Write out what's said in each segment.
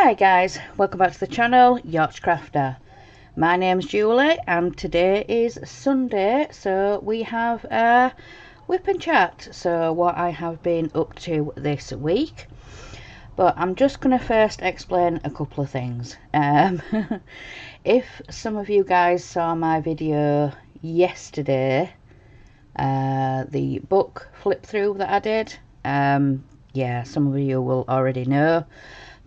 Hi guys, welcome back to the channel, Yorkshire Crafter. My name's Julie and today is Sunday, so we have a Whip and Chat. So what I have been up to this week. But I'm just going to first explain a couple of things. If some of you guys saw my video yesterday, the book flip through that I did, yeah, some of you will already know.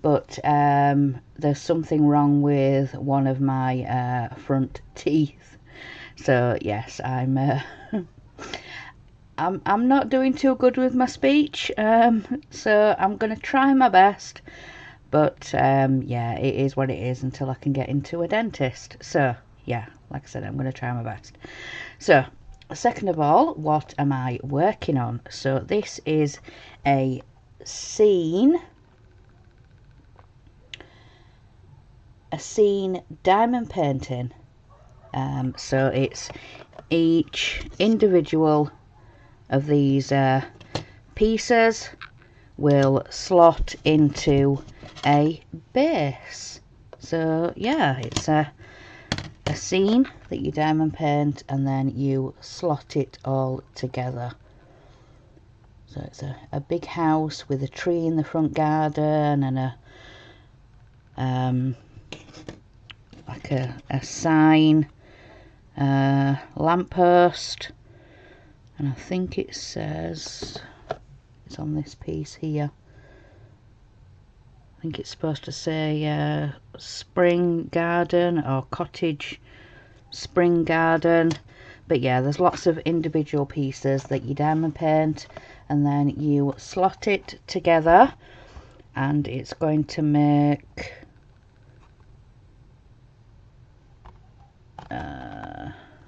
But there's something wrong with one of my front teeth. So yes, I'm not doing too good with my speech. So I'm gonna try my best. But yeah, it is what it is until I can get into a dentist. So yeah, like I said, I'm gonna try my best. So second of all, what am I working on? So this is a scene diamond painting. So it's each individual of these pieces will slot into a base. So yeah, it's a scene that you diamond paint and then you slot it all together. So it's a big house with a tree in the front garden and a like a sign, lamppost, and I think it says, it's on this piece here, I think it's supposed to say spring garden or cottage spring garden. But yeah, there's lots of individual pieces that you diamond paint and then you slot it together, and it's going to make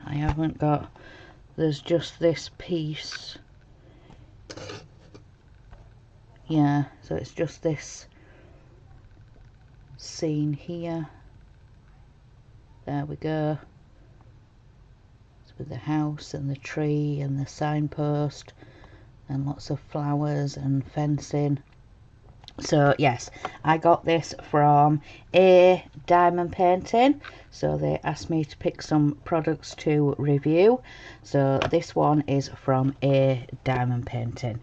I haven't got, there's just this piece, yeah, so it's just this scene here. There we go. It's with the house and the tree and the signpost and lots of flowers and fencing. So yes, I got this from A Diamond Painting. So they asked me to pick some products to review. So this one is from A Diamond Painting.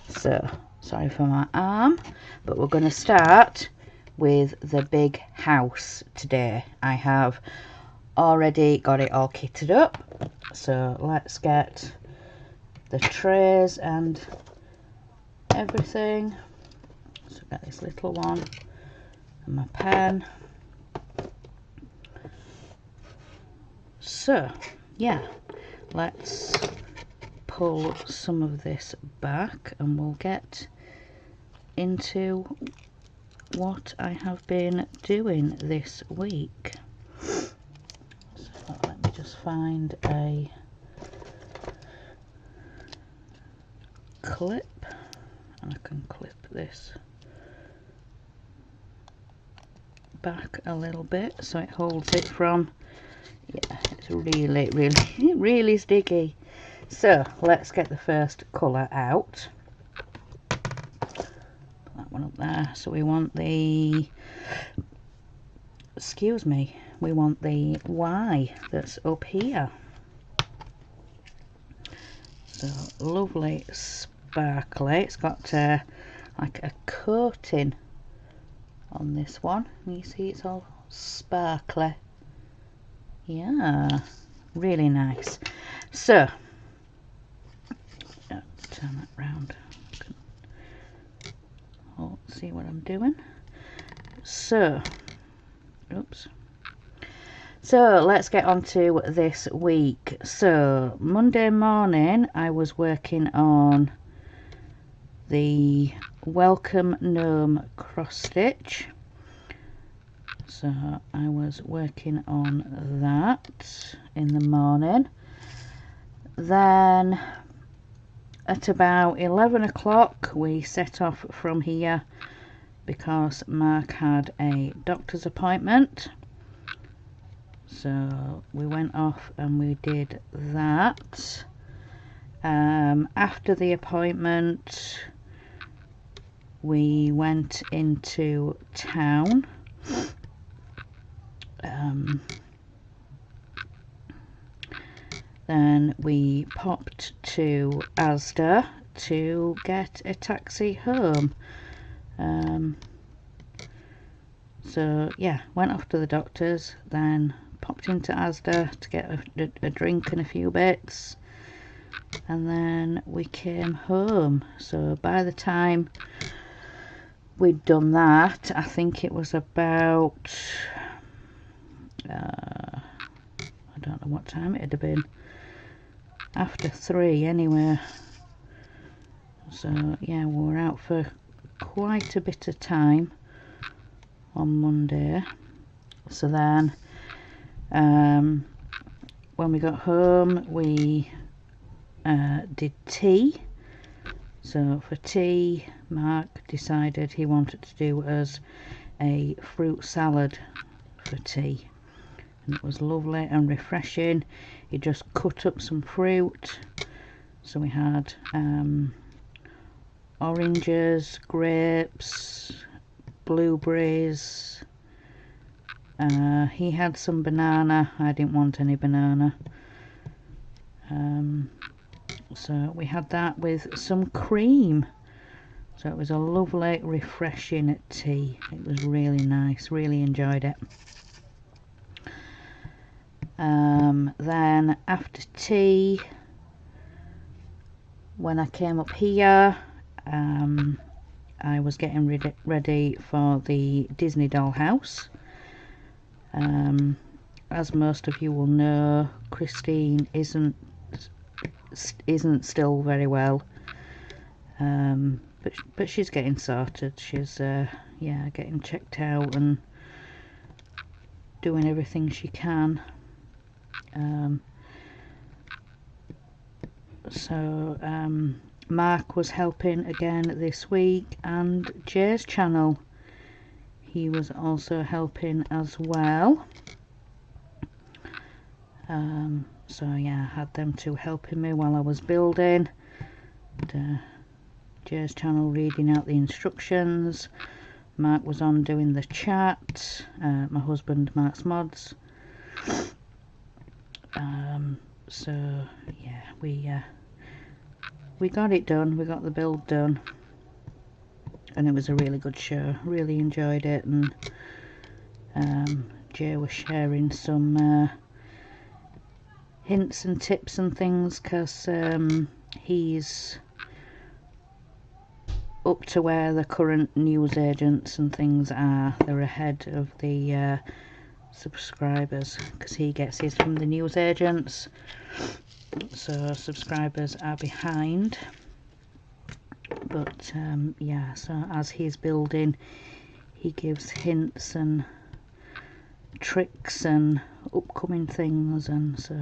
So sorry for my arm, but we're going to start with the big house today. I have already got it all kitted up. So let's get the trays and everything. So I've got this little one and my pen. So yeah, let's pull some of this back and we'll get into what I have been doing this week. So let me just find a clip and I can clip this back a little bit so it holds it from, yeah, it's really sticky. So let's get the first colour out. Put that one up there. So we want the, excuse me, we want the Y that's up here. So lovely sparkly. It's got like a coating on this one. You see it's all sparkly. Yeah, really nice. So let's turn that round. Oh, see what I'm doing. So oops. So let's get on to this week. So Monday morning I was working on the Welcome Gnome cross stitch. So I was working on that in the morning. Then at about 11 o'clock we set off from here because Mark had a doctor's appointment. So we went off and we did that. After the appointment we went into town. Then we popped to Asda to get a taxi home. So yeah, went off to the doctor's, then popped into Asda to get a drink and a few bits, and then we came home. So by the time we'd done that, I think it was about I don't know what time it had been, after 3 anyway. So yeah, we were out for quite a bit of time on Monday. So then when we got home, we did tea. So for tea, Mark decided he wanted to do us a fruit salad for tea, and it was lovely and refreshing. He just cut up some fruit. So we had oranges, grapes, blueberries. He had some banana. I didn't want any banana. So we had that with some cream. So it was a lovely, refreshing tea. It was really nice. Really enjoyed it. Then after tea, when I came up here, I was getting ready for the Disney doll house. As most of you will know, Christine isn't still very well, but she's getting sorted. She's yeah, getting checked out and doing everything she can. So Mark was helping again this week, and Jay's channel, he was also helping as well. So yeah, I had them two helping me while I was building. Jay's channel reading out the instructions. Mark was on doing the chat. My husband Mark's mods. So yeah, we got it done. We got the build done, and it was a really good show. Really enjoyed it, and Jay was sharing some hints and tips and things, because he's up to where the current news agents and things are. They're ahead of the subscribers, because he gets his from the news agents, so subscribers are behind. But yeah, so as he's building, he gives hints and tricks and upcoming things, and so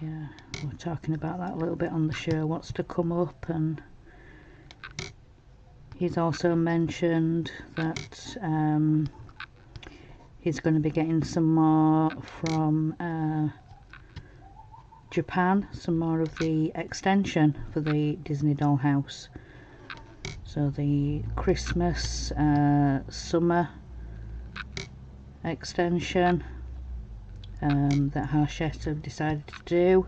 yeah, we're talking about that a little bit on the show, what's to come up. And he's also mentioned that he's going to be getting some more from Japan, some more of the extension for the Disney doll house. So the Christmas summer extension that Hachette have decided to do.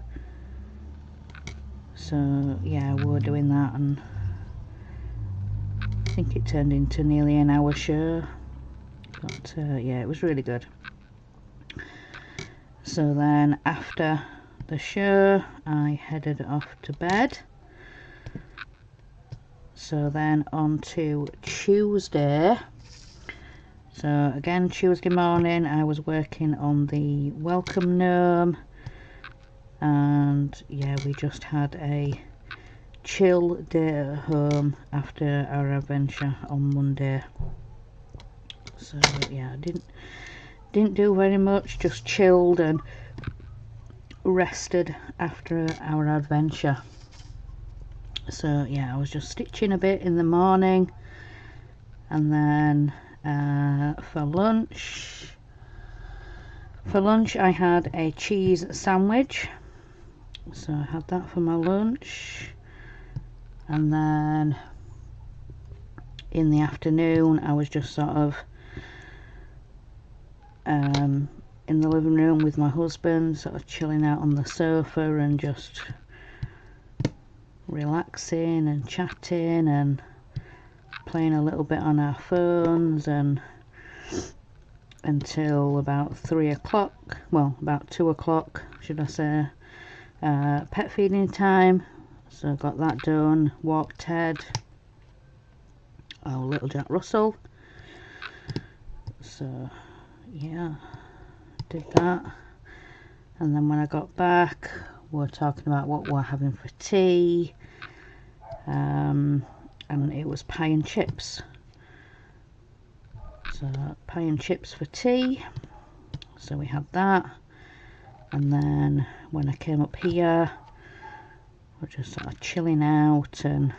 So yeah, we're doing that, and I think it turned into nearly an hour show, but yeah, it was really good. So then after the show, I headed off to bed. So then on to Tuesday. So again, Tuesday morning, I was working on the welcome gnome, and yeah, we just had a chill day at home after our adventure on Monday. So yeah, I didn't do very much, just chilled and rested after our adventure. So yeah, I was just stitching a bit in the morning, and then for lunch I had a cheese sandwich. So I had that for my lunch, and then in the afternoon I was just sort of in the living room with my husband, sort of chilling out on the sofa and just relaxing and chatting and playing a little bit on our phones, and until about 3 o'clock, well, about 2 o'clock should I say, pet feeding time. So got that done, walked Ted, our little Jack Russell. So yeah, did that, and then when I got back we were talking about what we're having for tea, and it was pie and chips. So pie and chips for tea, so we had that, and then when I came up here we're just sort of chilling out, and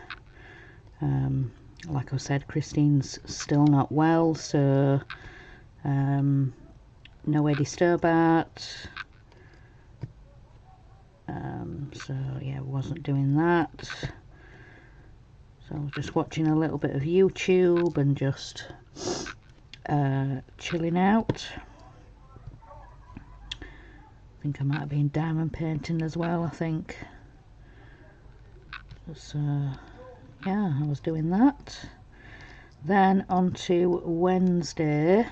like I said, Christine's still not well, so no Eddie Stobart, so yeah, wasn't doing that. So I was just watching a little bit of YouTube and just chilling out. I think I might have been diamond painting as well, I think. So yeah, I was doing that. Then on to Wednesday.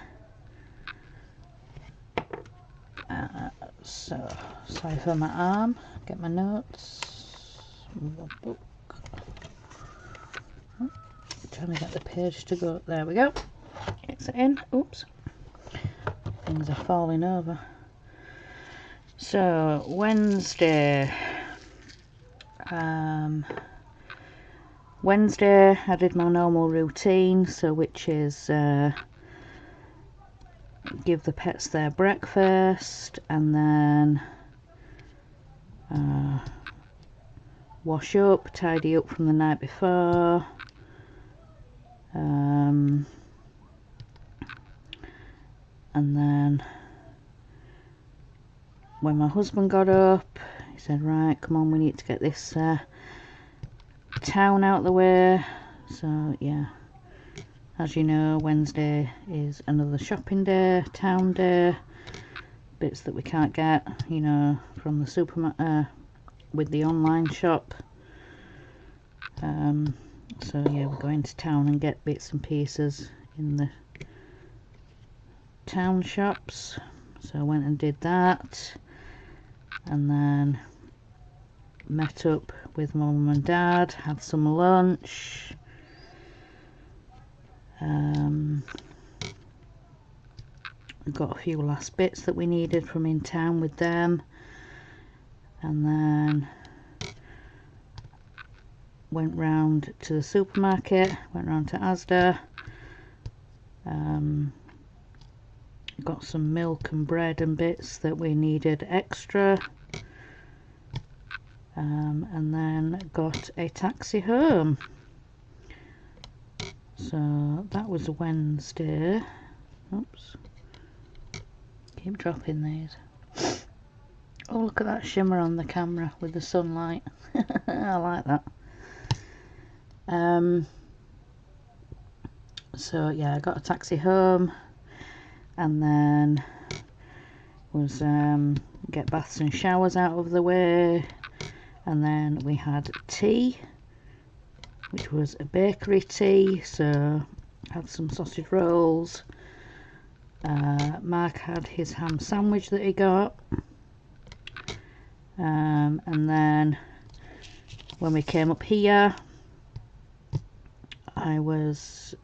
So sorry for my arm, get my notes, my book. Trying to get the page to go. There we go. It's in. Oops. Things are falling over. So Wednesday. Wednesday I did my normal routine, so which is give the pets their breakfast, and then wash up, tidy up from the night before. And then when my husband got up, he said, right, come on, we need to get this town out the way. So yeah, as you know, Wednesday is another shopping day, town day, bits that we can't get, you know, from the supermarket with the online shop. So yeah, we're going to town and get bits and pieces in the town shops. So I went and did that, and then met up with mum and dad, had some lunch, got a few last bits that we needed from in town with them, and then went round to the supermarket, went round to Asda, got some milk and bread and bits that we needed extra, and then got a taxi home. So that was Wednesday. Oops, keep dropping these. Oh, look at that shimmer on the camera with the sunlight. I like that. So yeah, I got a taxi home, and then was get baths and showers out of the way, and then we had tea, which was a bakery tea, so had some sausage rolls. Mark had his ham sandwich that he got, and then when we came up here I was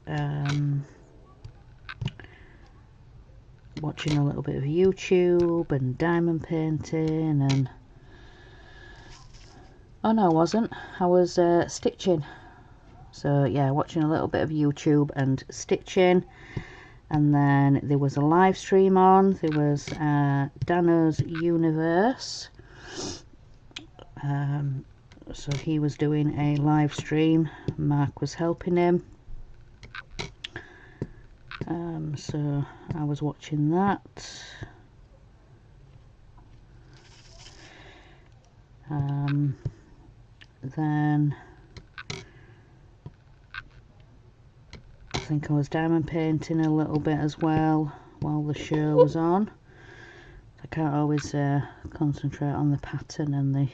watching a little bit of YouTube and diamond painting, and oh no, I wasn't, I was stitching. So yeah, watching a little bit of YouTube and stitching, and then there was a live stream on. There was Dano's Universe, so he was doing a live stream, Mark was helping him, so I was watching that. Then think I was diamond painting a little bit as well while the show was on. I can't always concentrate on the pattern and the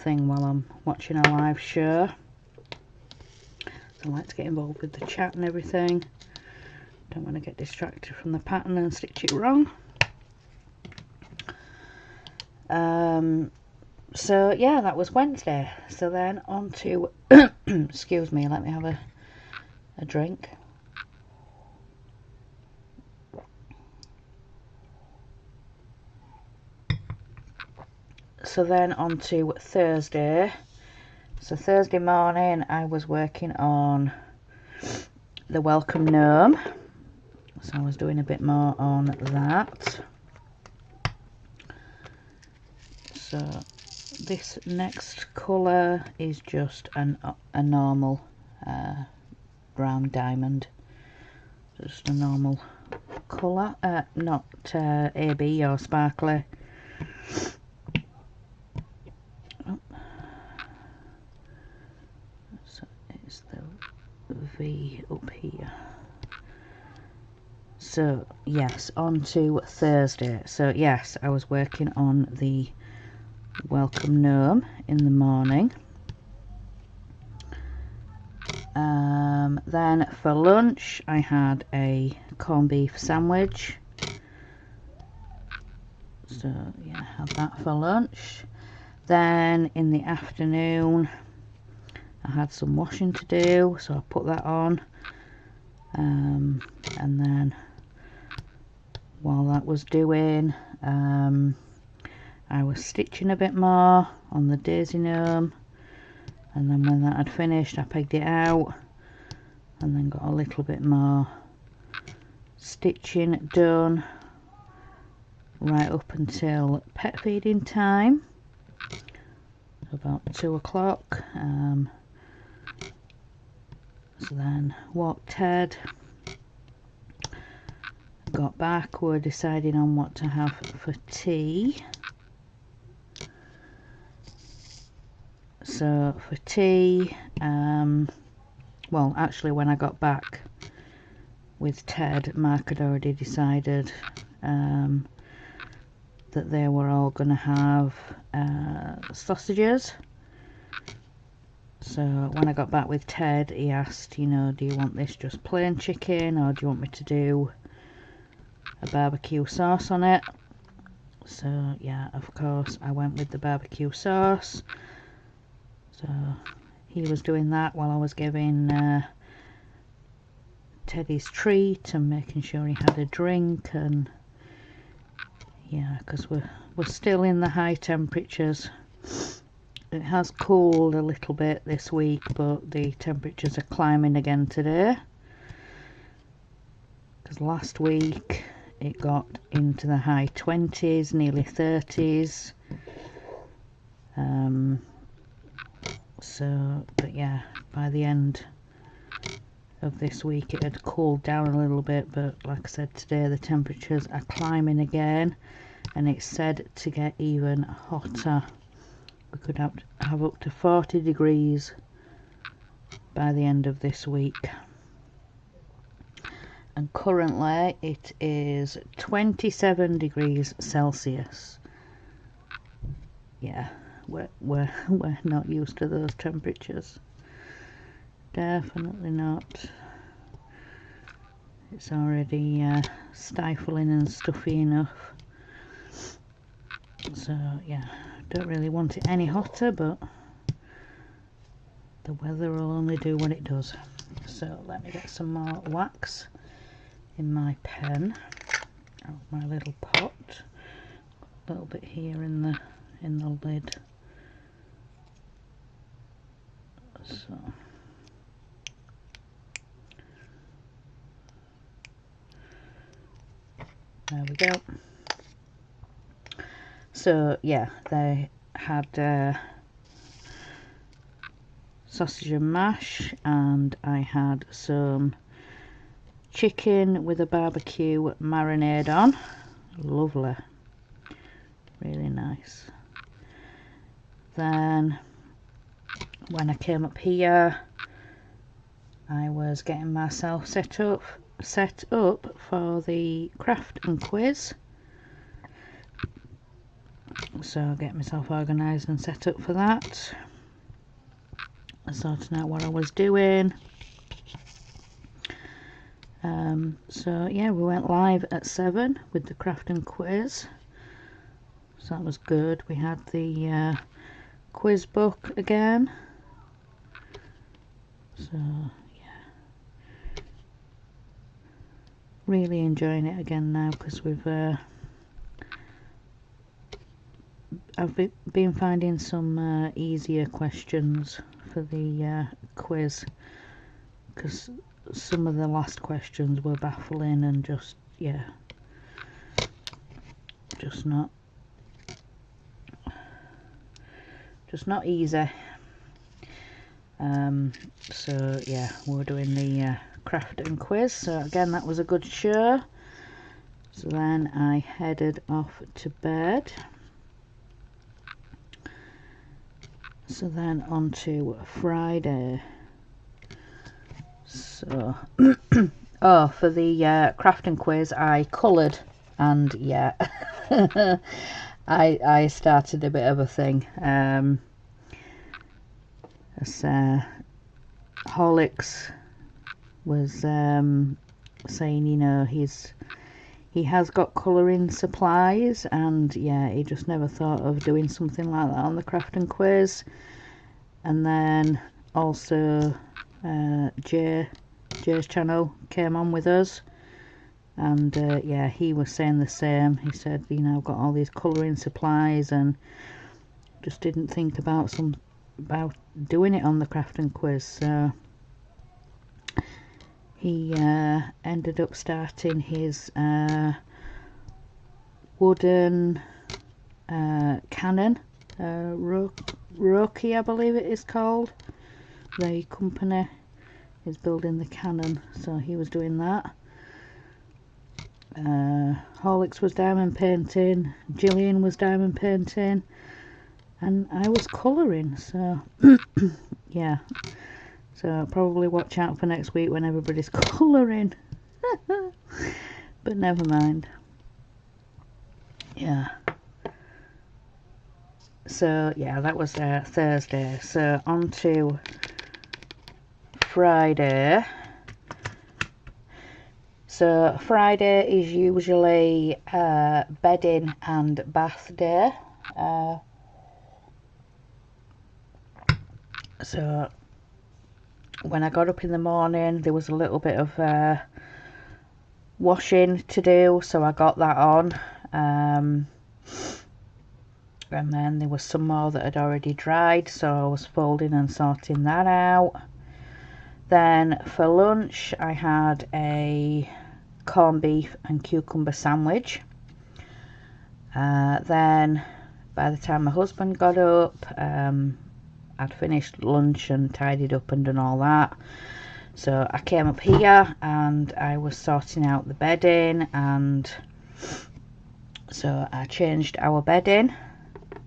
thing while I'm watching a live show. So I like to get involved with the chat and everything. Don't want to get distracted from the pattern and stitch it wrong. So yeah, that was Wednesday. So then on to excuse me, let me have a drink. So then on to Thursday. So Thursday morning I was working on the welcome gnome. So I was doing a bit more on that. So this next colour is just a normal brown diamond. Just a normal colour, not AB or sparkly. Oh. So it's the V up here. So yes, on to Thursday. So yes, I was working on the welcome gnome in the morning. Then for lunch I had a corned beef sandwich. So yeah, I had that for lunch. Then in the afternoon I had some washing to do, so I put that on. And then while that was doing, I was stitching a bit more on the daisy gnome, and then when that had finished I pegged it out and then got a little bit more stitching done right up until pet feeding time, about 2 o'clock. So then walked Ted, got back, we're deciding on what to have for tea. So for tea, well actually when I got back with Ted, Mark had already decided that they were all going to have sausages. So when I got back with Ted, he asked, you know, do you want this just plain chicken or do you want me to do a barbecue sauce on it? So yeah, of course I went with the barbecue sauce. So he was doing that while I was giving Teddy's treat and making sure he had a drink. And yeah, because we're still in the high temperatures. It has cooled a little bit this week, but the temperatures are climbing again today, because last week it got into the high 20s, nearly 30s. So but yeah, by the end of this week it had cooled down a little bit, but like I said, today the temperatures are climbing again, and it's said to get even hotter. We could have up to 40 degrees by the end of this week. And currently it is 27 degrees Celsius. Yeah, we're not used to those temperatures. Definitely not. It's already stifling and stuffy enough. So yeah, don't really want it any hotter, but the weather will only do what it does. So let me get some more wax in my pen out of my little pot. A little bit here in the lid. So there we go. So yeah, they had sausage and mash, and I had some chicken with a barbecue marinade on. Lovely, really nice. Then when I came up here, I was getting myself set up for the craft and quiz. So I'll get myself organised and set up for that. Sorting out what I was doing. So yeah, we went live at 7 with the craft and quiz. So that was good. We had the quiz book again. So yeah, really enjoying it again now because I've been finding some easier questions for the quiz, because some of the last questions were baffling and just not easy. So yeah, we're doing the craft and quiz. So again, that was a good show. So then I headed off to bed. So then on to Friday. So oh, for the craft and quiz I coloured, and yeah, I started a bit of a thing. As Horlicks was saying, you know, he has got colouring supplies, and yeah, he just never thought of doing something like that on the craft and quiz. And then also Jay's channel came on with us, and yeah, he was saying the same. He said, you know, I've got all these colouring supplies and just didn't think about doing it on the craft and quiz. So he ended up starting his wooden cannon, Roki I believe it is called. The company is building the cannon, so he was doing that. Horlicks was diamond painting, Gillian was diamond painting, and I was colouring. So yeah, so I'll probably watch out for next week when everybody's colouring. But never mind. Yeah. So yeah, that was Thursday. So on to Friday. So Friday is usually bedding and bath day. So when I got up in the morning, there was a little bit of washing to do, so I got that on. And then there was some more that had already dried, so I was folding and sorting that out. Then for lunch I had a corned beef and cucumber sandwich. Then by the time my husband got up, I'd finished lunch and tidied up and done all that. So I came up here and I was sorting out the bedding, and so I changed our bedding.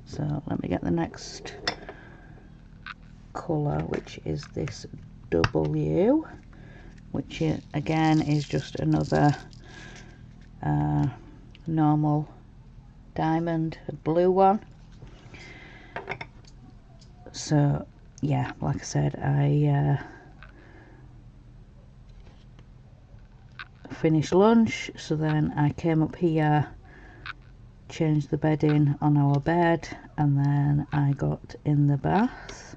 So let me get the next colour, which is this W, which again is just another normal diamond blue one. So yeah, like I said, I finished lunch, so then I came up here, changed the bedding on our bed, and then I got in the bath.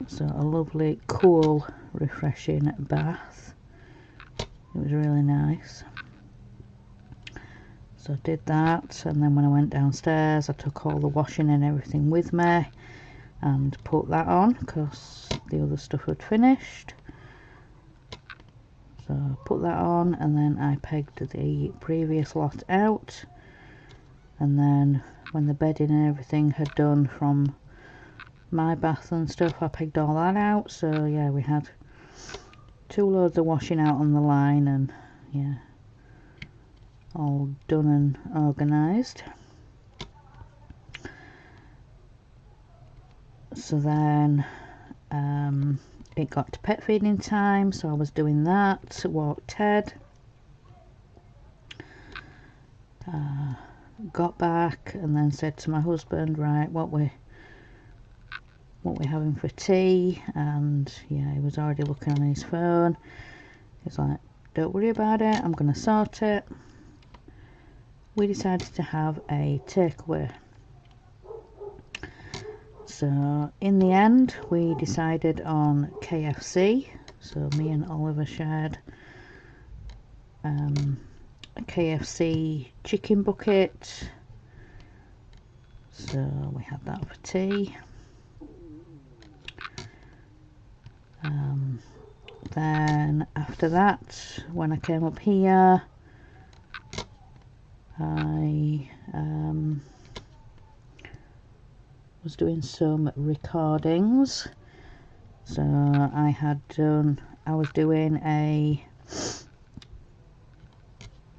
So a lovely, cool, refreshing bath. It was really nice. So I did that, and then when I went downstairs I took all the washing and everything with me and put that on because the other stuff had finished. So I put that on, and then I pegged the previous lot out, and then when the bedding and everything had done from my bath and stuff, I pegged all that out. So yeah, we had 2 loads of washing out on the line, and yeah, all done and organised. So then it got to pet feeding time, so I was doing that. Walked Ted. Got back and then said to my husband, right, what we having for tea? And yeah, he was already looking on his phone. He's like, don't worry about it, I'm gonna sort it. We decided to have a takeaway. So in the end we decided on KFC. So me and Oliver shared a KFC chicken bucket. So we had that for tea. Then after that, when I came up here, I was doing some recordings. So I was doing a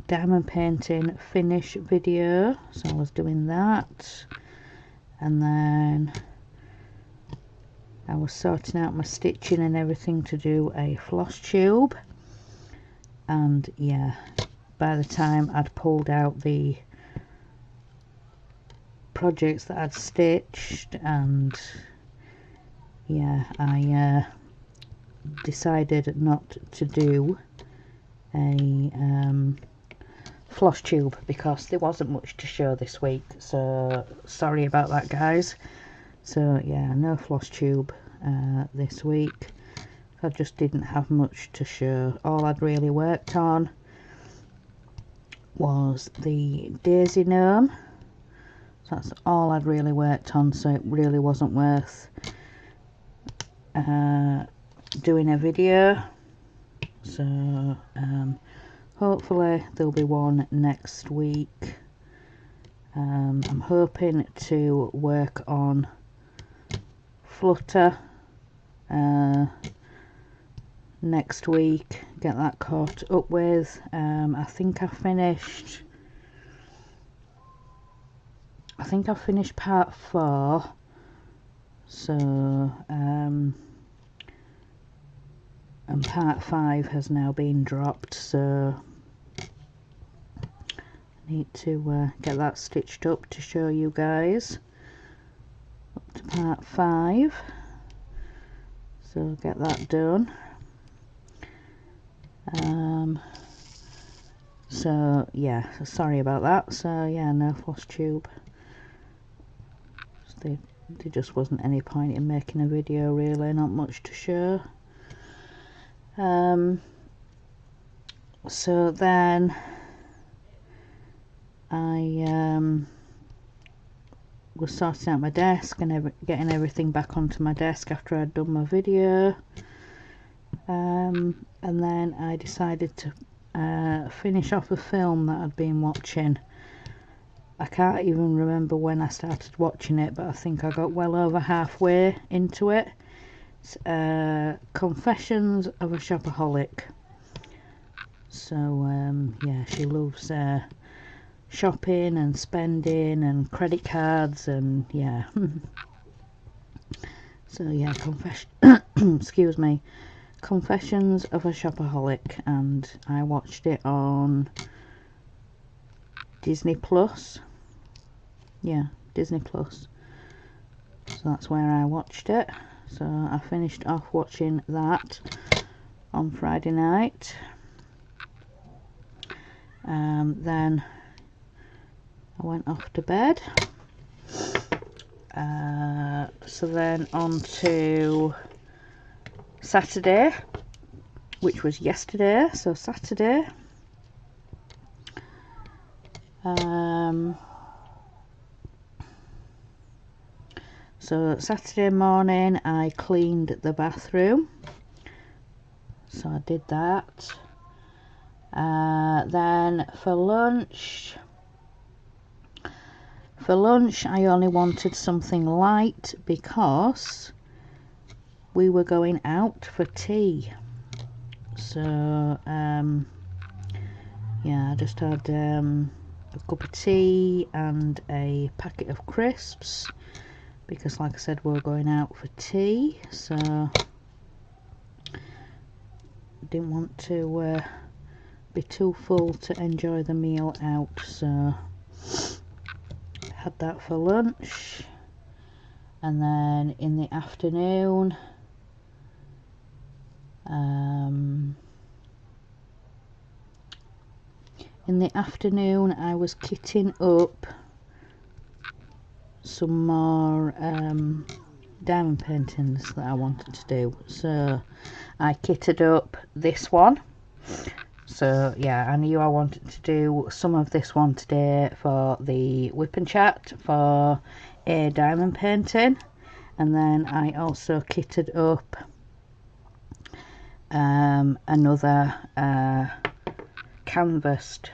diamond painting finish video, so I was doing that, and then I was sorting out my stitching and everything to do a floss tube. And yeah, by the time I'd pulled out the projects that I'd stitched, and yeah, I decided not to do a floss tube because there wasn't much to show this week, so sorry about that, guys. So yeah, no floss tube this week. I just didn't have much to show. All I'd really worked on was the daisy gnome. So that's all I'd really worked on, so it really wasn't worth doing a video. So hopefully there'll be one next week. I'm hoping to work on Flutter next week, get that caught up with. I think I finished part 4, so and part 5 has now been dropped, so I need to get that stitched up to show you guys up to part 5, so get that done. So yeah, sorry about that. So yeah, no floss tube. There just wasn't any point in making a video, really, not much to show. So then I was sorting out my desk and getting everything back onto my desk after I'd done my video, and then I decided to finish off a film that I'd been watching. I can't even remember when I started watching it, but I think I got well over halfway into it. It's Confessions of a Shopaholic. So yeah, she loves shopping and spending and credit cards, and yeah. So yeah, excuse me, Confessions of a Shopaholic, and I watched it on Disney Plus. Yeah, Disney Plus. So that's where I watched it. So I finished off watching that on Friday night. Then I went off to bed. So then on to Saturday, which was yesterday. So Saturday, so Saturday morning I cleaned the bathroom, so I did that. Then for lunch I only wanted something light because we were going out for tea. So yeah, I just had a cup of tea and a packet of crisps because, like I said, we're going out for tea. So didn't want to be too full to enjoy the meal out, so had that for lunch. And then in the afternoon, I was kitting up some more diamond paintings that I wanted to do. So I kitted up this one. So yeah, I knew I wanted to do some of this one today for the Wip and Chat for a diamond painting. And then I also kitted up another canvassed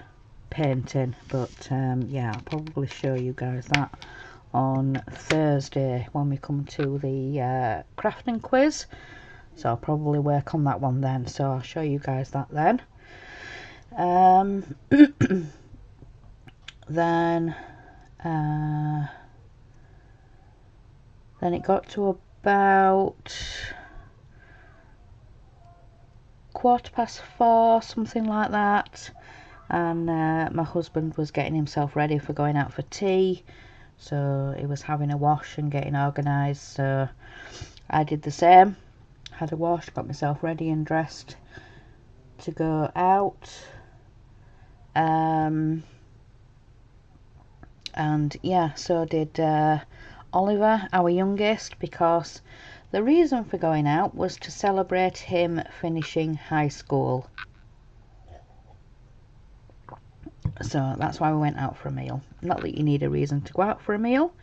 painting, but yeah, I'll probably show you guys that on Thursday when we come to the crafting quiz. So I'll probably work on that one then, so I'll show you guys that then. Then it got to about 4:15, something like that, and my husband was getting himself ready for going out for tea, so he was having a wash and getting organised. So I did the same, had a wash, got myself ready and dressed to go out. And yeah, so did Oliver, our youngest, because the reason for going out was to celebrate him finishing high school. So that's why we went out for a meal. Not that you need a reason to go out for a meal,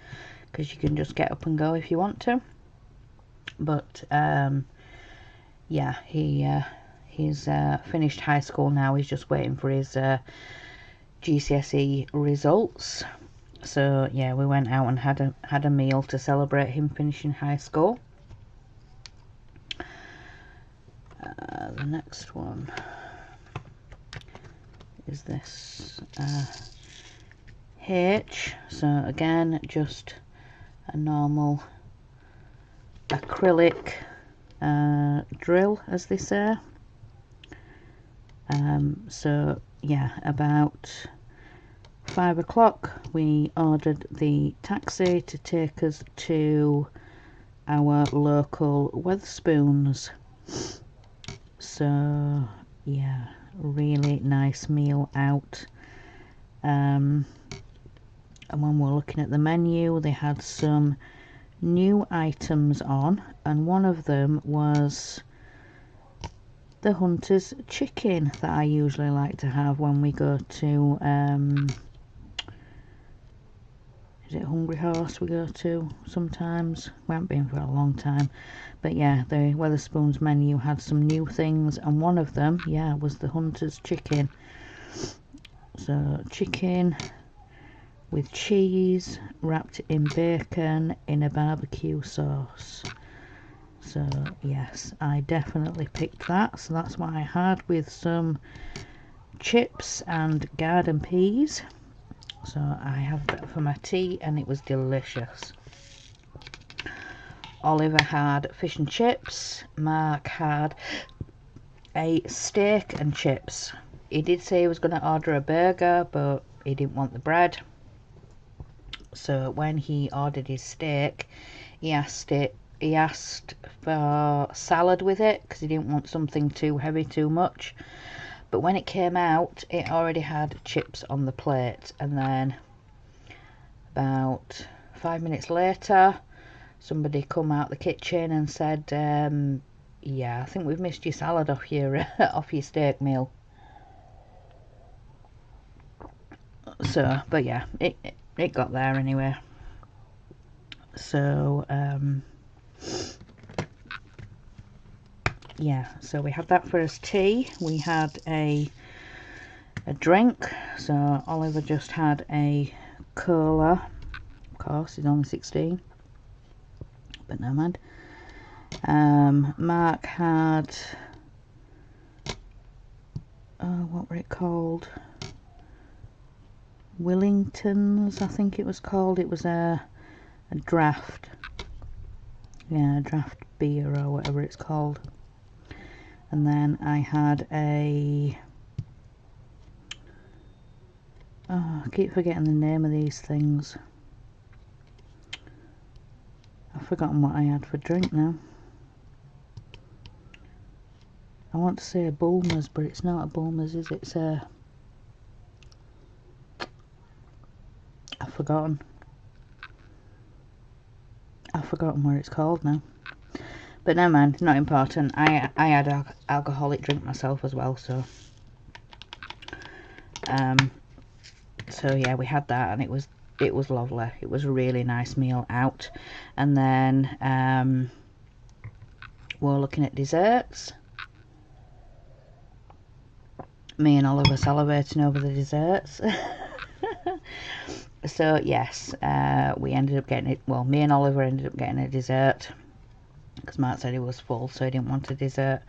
because you can just get up and go if you want to. But yeah, he's finished high school now. He's just waiting for his GCSE results. So yeah, we went out and had a meal to celebrate him finishing high school. The next one is this H. So again, just a normal acrylic drill, as they say. So yeah, about 5 o'clock we ordered the taxi to take us to our local Wetherspoons. So yeah, really nice meal out. And when we're looking at the menu, they had some new items on, and one of them was the Hunter's chicken that I usually like to have when we go to is it Hungry Horse we go to sometimes? We haven't been for a long time, but yeah, the Wetherspoons menu had some new things, and one of them, yeah, was the Hunter's chicken. So chicken with cheese wrapped in bacon in a barbecue sauce. So yes, I definitely picked that. So that's what I had, with some chips and garden peas. So I had that for my tea, and it was delicious. Oliver had fish and chips. Mark had a steak and chips. He did say he was going to order a burger, but he didn't want the bread. So when he ordered his steak, he asked for salad with it, because he didn't want something too heavy too much. But when it came out, it already had chips on the plate. And then about 5 minutes later, somebody come out the kitchen and said, yeah, I think we've missed your salad off your off your steak meal. So, but yeah, it got there anyway. So yeah, so we had that for his tea. We had a drink. So Oliver just had a cola. Of course, he's only 16, but no mind. Mark had what were it called? Willingtons, I think it was called. It was a draft. Yeah, a draft beer or whatever it's called. And then I had a, oh, I keep forgetting the name of these things. I've forgotten what I had for drink now. I want to say a Bulmers, but it's not a Bulmers, is it? It's a... I've forgotten what it's called now. But never mind, not important. I had an alcoholic drink myself as well, so... So yeah, we had that, and it was lovely. It was a really nice meal out. And then we're looking at desserts. Me and Oliver salivating over the desserts. So yes, we ended up getting it. Well, me and Oliver ended up getting a dessert because Mark said he was full, so he didn't want a dessert.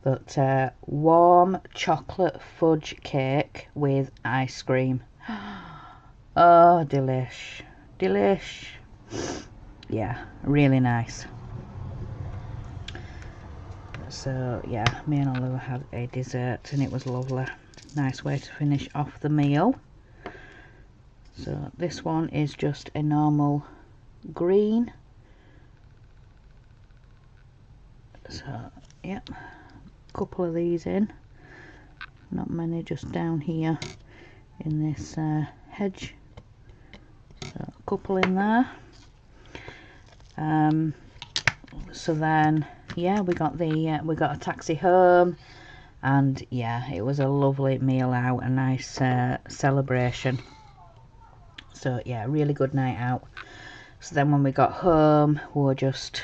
But warm chocolate fudge cake with ice cream. Oh, delish. Yeah, really nice. So yeah, me and Oliver had a dessert and it was lovely. Nice way to finish off the meal. So this one is just a normal green. So yep, couple of these in. Not many, just down here in this hedge. So a couple in there. So then yeah, we got a taxi home, and yeah, it was a lovely meal out, a nice celebration. So yeah, really good night out. So then when we got home, we were just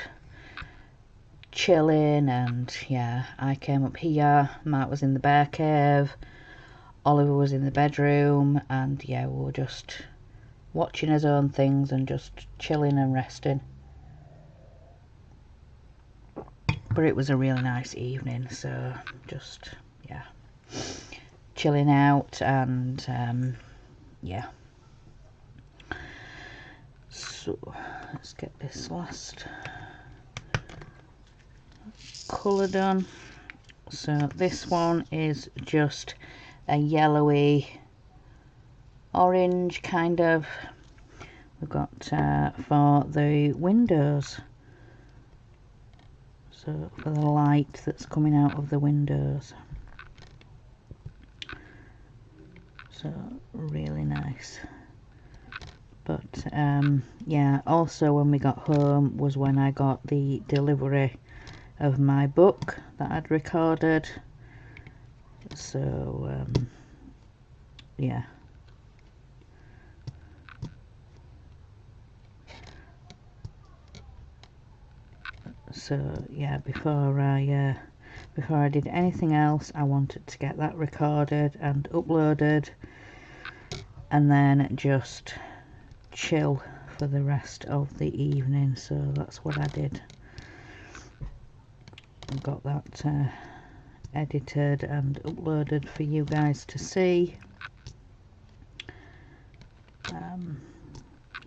chilling, and yeah, I came up here, Mark was in the bear cave, Oliver was in the bedroom, and yeah, we were just watching his own things and just chilling and resting. But it was a really nice evening, so just yeah, chilling out, and yeah. So let's get this last colour done. So this one is just a yellowy orange kind of. We've got for the windows, so for the light that's coming out of the windows. So really nice. But yeah, also when we got home was when I got the delivery of my book that I'd recorded. So yeah. So yeah, before I did anything else, I wanted to get that recorded and uploaded, and then just chill for the rest of the evening. So that's what I did. I got that edited and uploaded for you guys to see.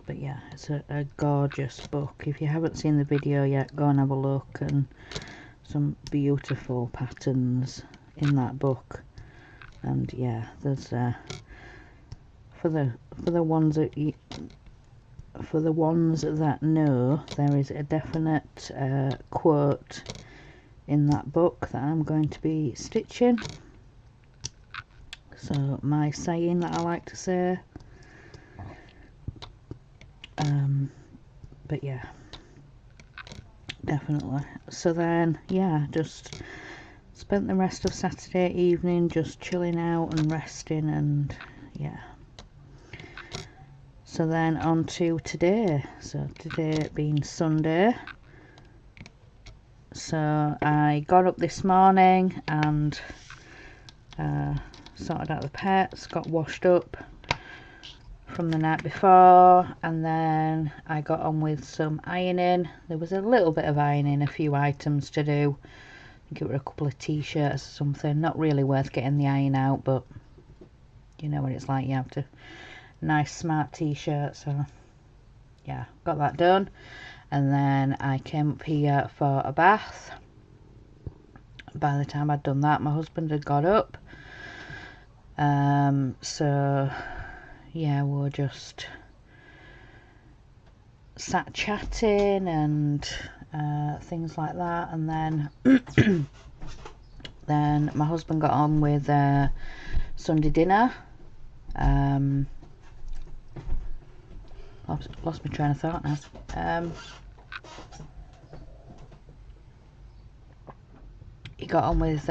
But yeah, it's a gorgeous book. If you haven't seen the video yet, go and have a look, and some beautiful patterns in that book. And yeah, there's for the ones that know, there is a definite quote in that book that I'm going to be stitching. So my saying that I like to say. But yeah, definitely. So then yeah, just spent the rest of Saturday evening just chilling out and resting, and yeah. So then on to today. So today being Sunday. So I got up this morning and sorted out the pets, got washed up from the night before, and then I got on with some ironing. There was a little bit of ironing, a few items to do. I think it were a couple of t-shirts or something, not really worth getting the iron out, but you know what it's like, you have to. Nice smart t-shirt. So yeah, got that done, and then I came up here for a bath. by the time I'd done that, my husband had got up. So yeah, we were just sat chatting and things like that, and then then my husband got on with Sunday dinner. Lost my train of thought now. He got on with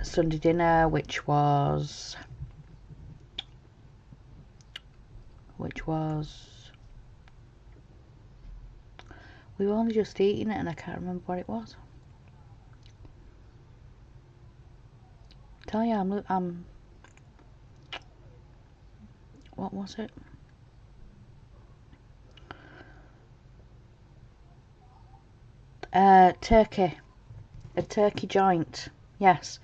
Sunday dinner, which was we were only just eating it and I can't remember what it was. Tell you, I'm what was it? Turkey. A turkey joint. Yes,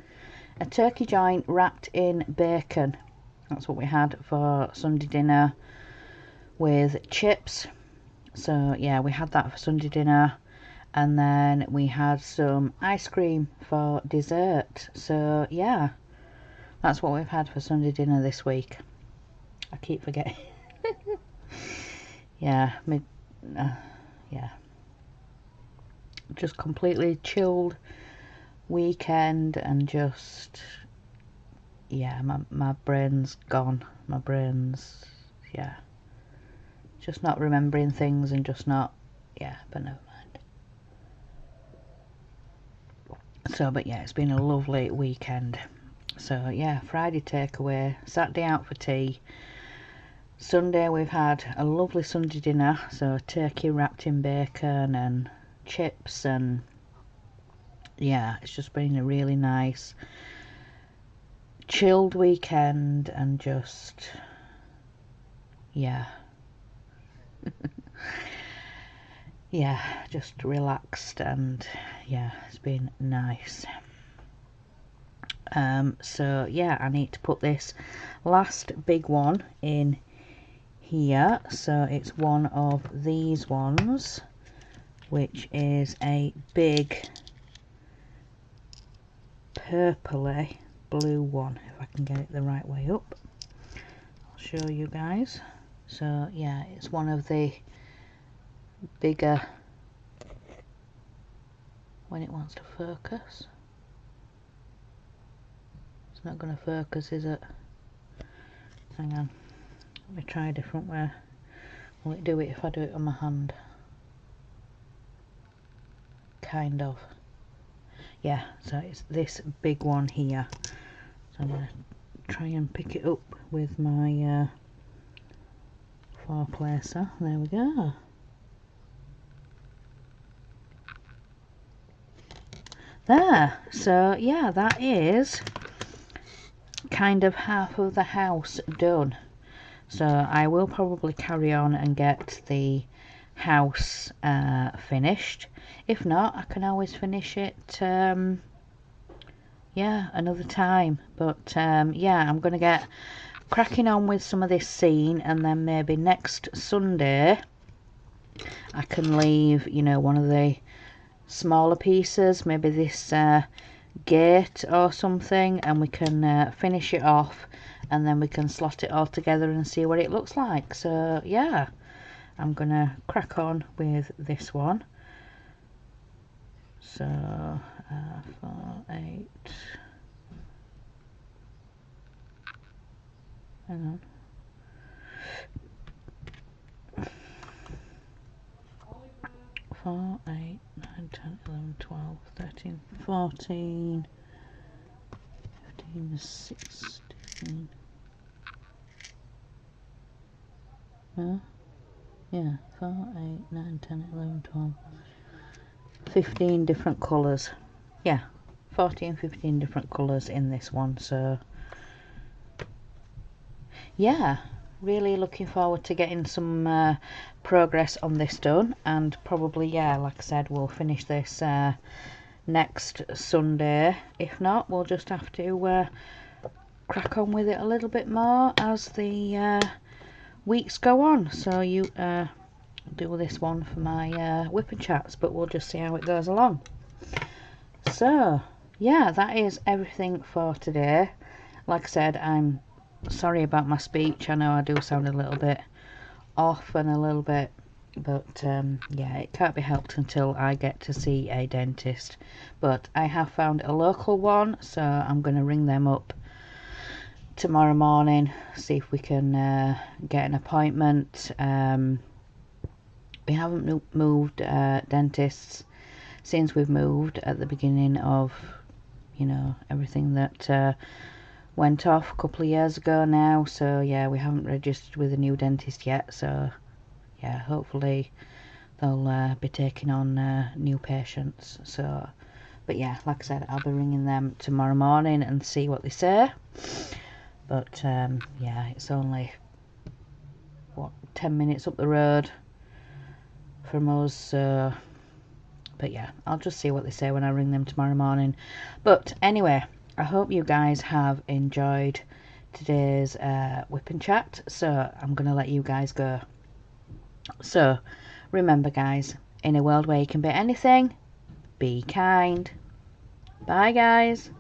a turkey joint wrapped in bacon. That's what we had for Sunday dinner with chips. So yeah, we had that for Sunday dinner, and then we had some ice cream for dessert. So yeah, that's what we've had for Sunday dinner this week. I keep forgetting. Yeah, yeah, just completely chilled weekend, and just yeah, my brain's gone. My brain's, yeah, just not remembering things and just not, yeah, but never mind. So, but yeah, it's been a lovely weekend. So yeah, Friday takeaway, Saturday out for tea. Sunday we've had a lovely Sunday dinner, so turkey wrapped in bacon and chips, and yeah, it's just been a really nice chilled weekend, and just yeah yeah, just relaxed, and yeah, it's been nice. So yeah, I need to put this last big one in here. So it's one of these ones, which is a big purpley blue one, if I can get it the right way up. I'll show you guys. So yeah, it's one of the bigger, when it wants to focus. It's not going to focus, is it? Hang on, let me try a different way. Will it do it if I do it on my hand? Kind of. Yeah, so it's this big one here. So I'm going to try and pick it up with my four placer. There we go. There. So yeah, that is kind of half of the house done. So I will probably carry on and get the house finished. If not, I can always finish it yeah, another time. But yeah, I'm going to get cracking on with some of this scene, and then maybe next Sunday I can leave, you know, one of the smaller pieces, maybe this gate or something, and we can finish it off, and then we can slot it all together and see what it looks like. So yeah, I'm gonna crack on with this one. So 4, 8, hang on, 4, 8, 9, 10, 11, 12, 13, 14, 15, 16. Yeah, 4, 8, 9, 10, 11, 12, 15 different colours. Yeah, 14, 15 different colours in this one. So yeah, really looking forward to getting some progress on this done, and probably, yeah, like I said, we'll finish this next Sunday. If not, we'll just have to crack on with it a little bit more as the weeks go on. So you do this one for my Wip and Chats, but we'll just see how it goes along. So yeah, that is everything for today. Like I said, I'm sorry about my speech. I know I do sound a little bit off and a little bit, but yeah, it can't be helped until I get to see a dentist. But I have found a local one, so I'm going to ring them up tomorrow morning, see if we can get an appointment. We haven't moved dentists since we've moved at the beginning of, you know, everything that went off a couple of years ago now. So yeah, we haven't registered with a new dentist yet, so yeah, hopefully they'll be taking on new patients. So, but yeah, like I said, I'll be ringing them tomorrow morning and see what they say. But yeah, it's only what, 10 minutes up the road from us, so but yeah, I'll just see what they say when I ring them tomorrow morning. But anyway, I hope you guys have enjoyed today's Whip and Chat, so I'm gonna let you guys go. So remember guys, in a world where you can be anything, be kind. Bye guys.